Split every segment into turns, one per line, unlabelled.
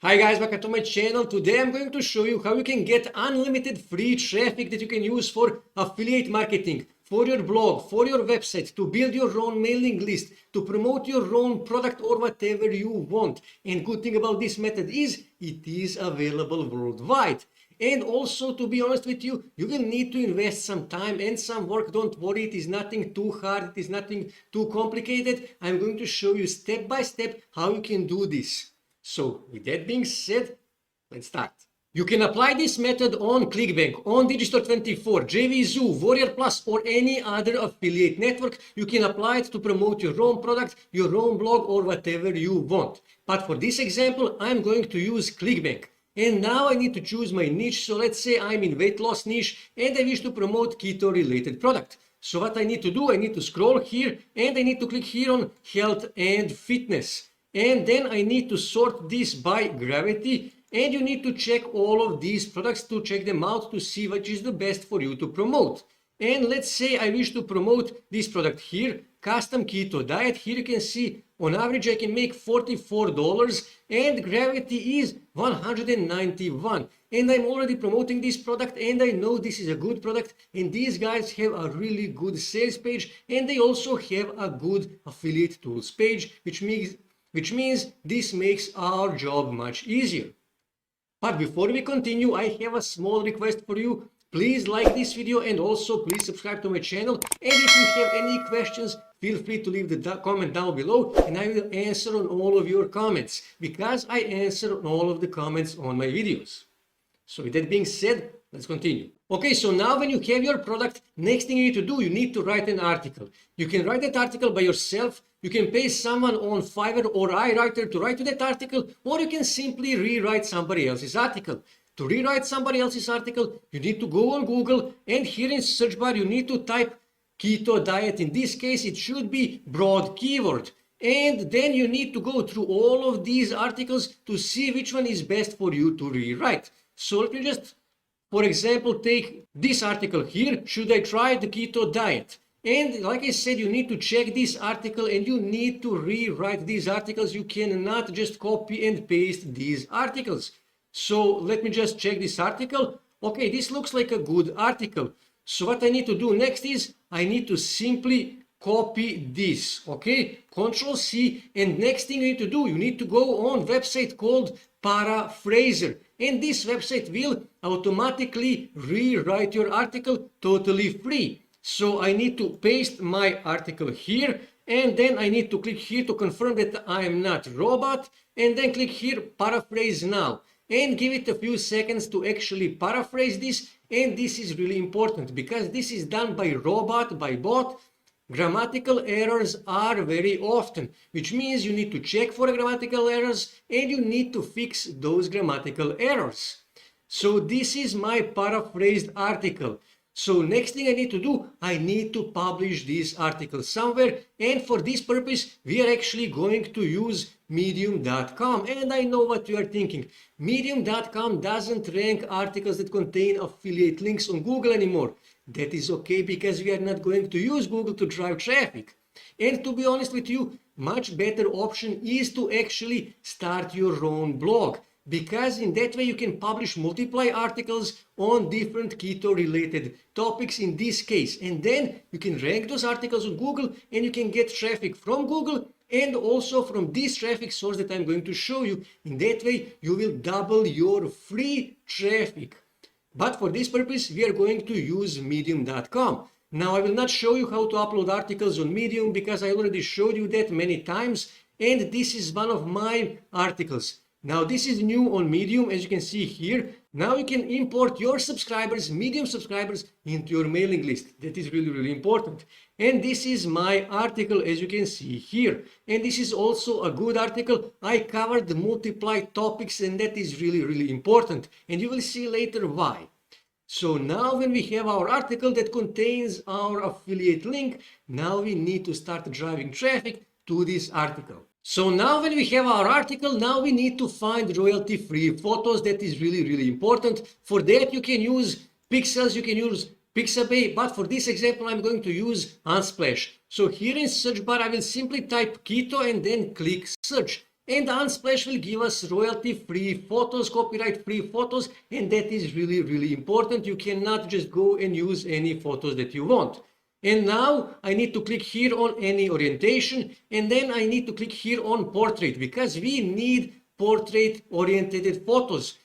Hi guys, welcome to my channel. Today I'm going to show you how you can get unlimited free traffic that you can use for affiliate marketing, for your blog, for your website, to build your own mailing list, to promote your own product or whatever you want. And good thing about this method is it is available worldwide. And also, to be honest with you, you will need to invest some time and some work. Don't worry, it is nothing too hard, it is nothing too complicated. I'm going to show you step by step how you can do this. So with that being said, let's start. You can apply this method on Clickbank, on Digistore24, JVZoo, Warrior Plus, or any other affiliate network. You can apply it to promote your own product, your own blog, or whatever you want. But for this example, I'm going to use Clickbank. And now I need to choose my niche. So let's say I'm in weight loss niche and I wish to promote keto related product. So what I need to do, I need to scroll here and I need to click here on health and fitness. And then I need to sort this by gravity, and you need to check all of these products to check them out to see which is the best for you to promote. And let's say I wish to promote this product here, custom keto diet. Here you can see on average I can make $44 and gravity is 191. And I'm already promoting this product and I know this is a good product, and these guys have a really good sales page and they also have a good affiliate tools page, which means this makes our job much easier. But before we continue, I have a small request for you. Please like this video and also please subscribe to my channel. And if you have any questions, feel free to leave the comment down below and I will answer on all of your comments, because I answer on all of the comments on my videos. So with that being said, let's continue. Okay, so now when you have your product, next thing you need to do, you need to write an article. You can write that article by yourself. You can pay someone on Fiverr or iWriter to write to that article, or you can simply rewrite somebody else's article. To rewrite somebody else's article, you need to go on Google, and here in search bar, you need to type keto diet. In this case, it should be broad keyword. And then you need to go through all of these articles to see which one is best for you to rewrite. So let me just, for example, take this article here. Should I try the keto diet? And like I said, you need to check this article and you need to rewrite these articles. You cannot just copy and paste these articles. So let me just check this article. Okay, this looks like a good article. So what I need to do next is I need to simply copy this. Okay, Control C. And next thing you need to do, you need to go on website called Paraphraser. And this website will automatically rewrite your article totally free. So I need to paste my article here, and then I need to click here to confirm that I am not robot, and then click here paraphrase now, and give it a few seconds to actually paraphrase this. And this is really important because this is done by robot, by bot. Grammatical errors are very often, which means you need to check for grammatical errors and you need to fix those grammatical errors. So this is my paraphrased article. So next thing I need to do, I need to publish this article somewhere, and for this purpose we are actually going to use medium.com. And I know what you are thinking. Medium.com doesn't rank articles that contain affiliate links on Google anymore. That is okay, because we are not going to use Google to drive traffic. And to be honest with you, much better option is to actually start your own blog, because in that way you can publish multiple articles on different keto related topics in this case, and then you can rank those articles on Google and you can get traffic from Google and also from this traffic source that I'm going to show you. In that way you will double your free traffic. But for this purpose we are going to use medium.com. Now I will not show you how to upload articles on Medium because I already showed you that many times, and this is one of my articles. Now this is new on Medium, as you can see here. Now you can import your subscribers, Medium subscribers, into your mailing list. That is really, really important. And this is my article, as you can see here. And this is also a good article. I covered multiple topics, and that is really, really important. And you will see later why. So now when we have our article that contains our affiliate link, now we need to start driving traffic to this article. So now when we have our article, now we need to find royalty-free photos. That is really, really important. For that you can use pixels, you can use Pixabay, but for this example I'm going to use Unsplash. So here in search bar I will simply type keto and then click search. And Unsplash will give us royalty-free photos, copyright-free photos, and that is really, really important. You cannot just go and use any photos that you want. And now I need to click here on any orientation, and then I need to click here on portrait, because we need portrait-oriented photos.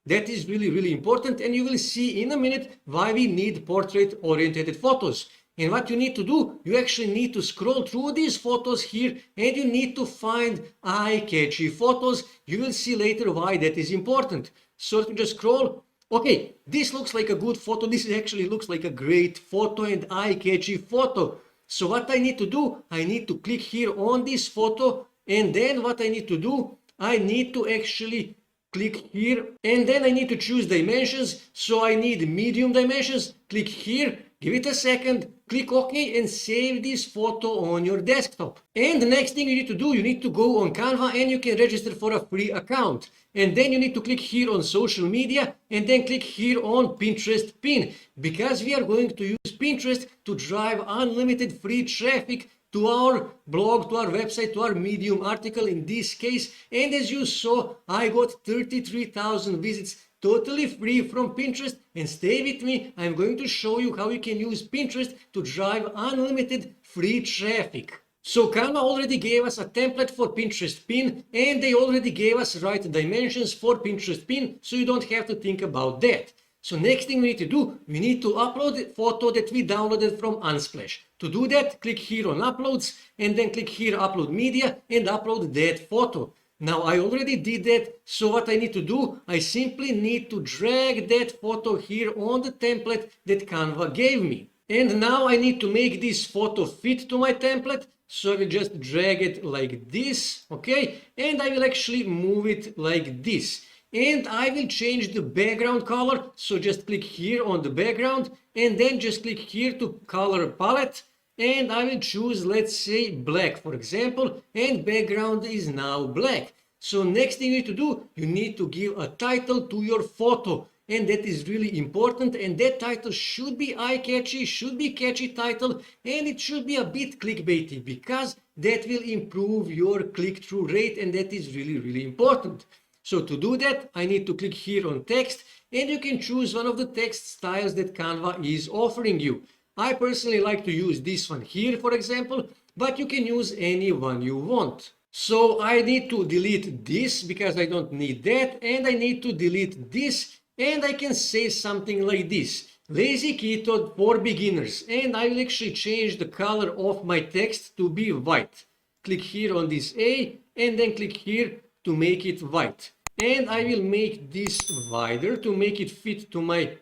That is really, really important, and you will see in a minute why we need portrait-oriented photos. And what you need to do, you actually need to scroll through these photos here, and you need to find eye-catchy photos. You will see later why that is important. So let me just scroll. Okay, this looks like a good photo. This actually looks like a great photo and eye-catchy photo. So what I need to do, I need to click here on this photo, and then what I need to do, I need to actually click here, and then I need to choose dimensions. So I need medium dimensions. Click here, give it a second, click OK, and save this photo on your desktop. And the next thing you need to do, you need to go on Canva and you can register for a free account. And then you need to click here on social media and then click here on Pinterest pin, because we are going to use Pinterest to drive unlimited free traffic to our blog, to our website, to our Medium article in this case. And as you saw, I got 33,000 visits totally free from Pinterest. And stay with me, I'm going to show you how you can use Pinterest to drive unlimited free traffic. So Canva already gave us a template for Pinterest pin, and they already gave us right dimensions for Pinterest pin, so you don't have to think about that. So next thing we need to do, we need to upload the photo that we downloaded from Unsplash. To do that, click here on Uploads, and then click here Upload Media, and upload that photo. Now I already did that, so what I need to do, I simply need to drag that photo here on the template that Canva gave me. And now I need to make this photo fit to my template, so I will just drag it like this, okay? And I will actually move it like this. And I will change the background color, so just click here on the background, and then just click here to color palette, and I will choose, let's say, black, for example, and background is now black. So next thing you need to do, you need to give a title to your photo, and that is really important, and that title should be eye-catchy, should be catchy title, and it should be a bit clickbaity, because that will improve your click-through rate, and that is really, really important. So to do that, I need to click here on text, and you can choose one of the text styles that Canva is offering you. I personally like to use this one here, for example, but you can use any one you want. So I need to delete this because I don't need that, and I need to delete this, and I can say something like this: Lazy Keto for beginners, and I will actually change the color of my text to be white. Click here on this A, and then click here to make it white. And I will make this wider to make it fit to my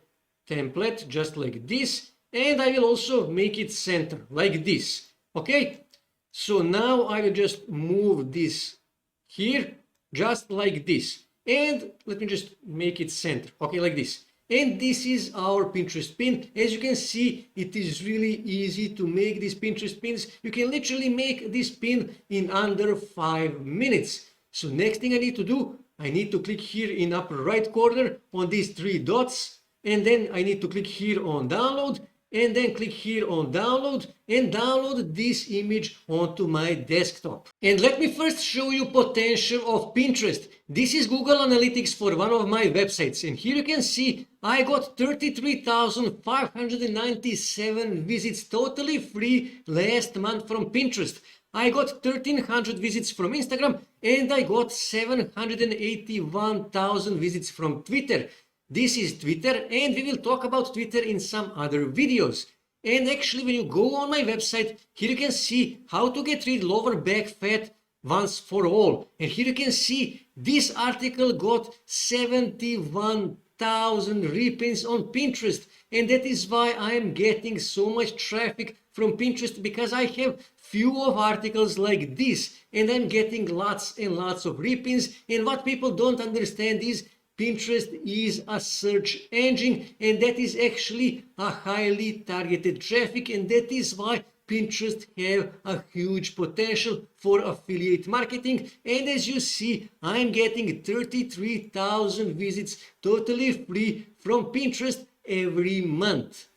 template, just like this. And I will also make it center, like this. Okay? So now I will just move this here, just like this. And let me just make it center, okay, like this. And this is our Pinterest pin. As you can see, it is really easy to make these Pinterest pins. You can literally make this pin in under 5 minutes. So next thing I need to do, I need to click here in upper right corner on these 3 dots, and then I need to click here on download, and then click here on download, and download this image onto my desktop. And let me first show you potential of Pinterest. This is Google Analytics for one of my websites, and here you can see I got 33,597 visits totally free last month from Pinterest. I got 1,300 visits from Instagram, and I got 781,000 visits from Twitter. This is Twitter, and we will talk about Twitter in some other videos. And actually, when you go on my website, here you can see how to get rid lower back fat once for all. And here you can see this article got 71,000 reprints on Pinterest. And that is why I am getting so much traffic from Pinterest, because I have few of articles like this, and I'm getting lots and lots of reprints. And what people don't understand is Pinterest is a search engine, and that is actually a highly targeted traffic, and that is why Pinterest have a huge potential for affiliate marketing. And as you see, I'm getting 33,000 visits totally free from Pinterest every month.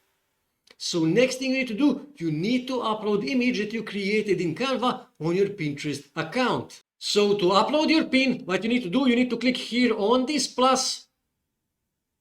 So next thing you need to do, you need to upload image that you created in Canva on your Pinterest account. So to upload your pin, what you need to do, you need to click here on this plus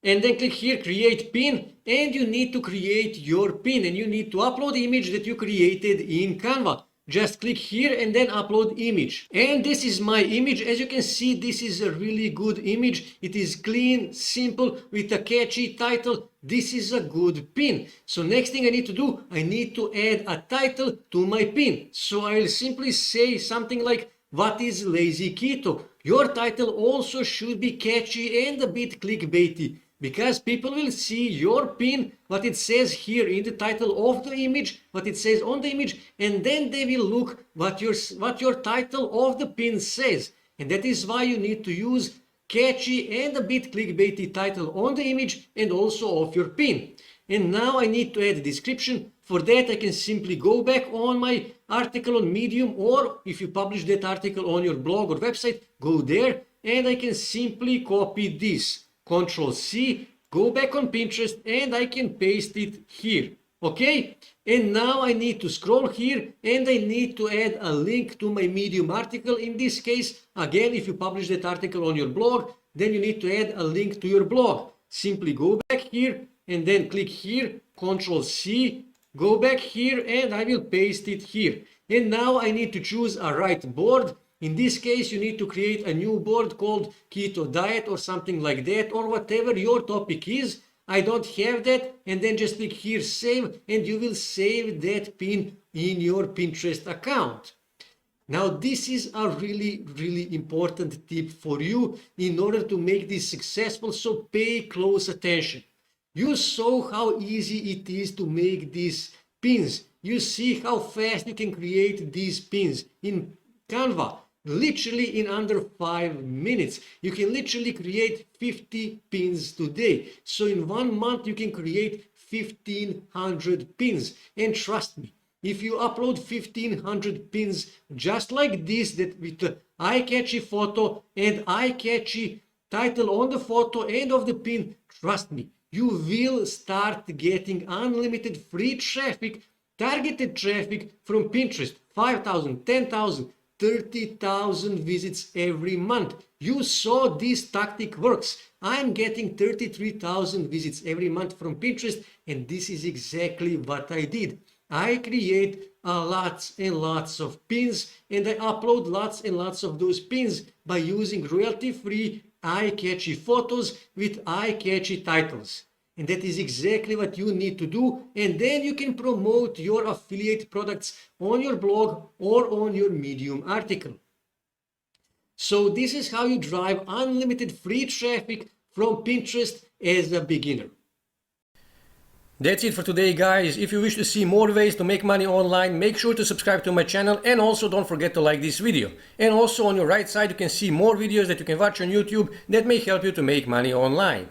and then click here create pin, and you need to create your pin and you need to upload the image that you created in Canva. Just click here and then upload image. And this is my image. As you can see, this is a really good image. It is clean, simple, with a catchy title. This is a good pin. So next thing I need to do, I need to add a title to my pin. So I'll simply say something like, what is lazy keto? Your title also should be catchy and a bit clickbaity, because people will see your pin, what it says here in the title of the image, what it says on the image, and then they will look what your title of the pin says. And that is why you need to use catchy and a bit clickbaity title on the image and also of your pin. And now I need to add a description. For that, I can simply go back on my article on Medium, or if you publish that article on your blog or website, go there and I can simply copy this. Control C, go back on Pinterest, and I can paste it here. Okay? And now I need to scroll here and I need to add a link to my Medium article. In this case, again, if you publish that article on your blog, then you need to add a link to your blog. Simply go back here and then click here, Control C, go back here, and I will paste it here. And now I need to choose a right board. In this case, you need to create a new board called Keto Diet or something like that, or whatever your topic is. I don't have that, and then just click here save, and you will save that pin in your Pinterest account. Now this is a really important tip for you in order to make this successful, so pay close attention. You saw how easy it is to make these pins. You see how fast you can create these pins in Canva. Literally in under 5 minutes. You can literally create 50 pins today. So in 1 month you can create 1500 pins. And trust me, if you upload 1500 pins just like this, that with the eye-catchy photo and eye-catchy title on the photo and of the pin, trust me, you will start getting unlimited free traffic, targeted traffic from Pinterest. 5,000, 10,000, 30,000 visits every month. You saw this tactic works. I'm getting 33,000 visits every month from Pinterest, and this is exactly what I did. I create lots and lots of pins, and I upload lots and lots of those pins by using royalty-free, eye-catchy photos with eye-catchy titles. And that is exactly what you need to do. And then you can promote your affiliate products on your blog or on your Medium article. So this is how you drive unlimited free traffic from Pinterest as a beginner. That's it for today, guys. If you wish to see more ways to make money online, make sure to subscribe to my channel, and also don't forget to like this video. And also on your right side, you can see more videos that you can watch on YouTube that may help you to make money online.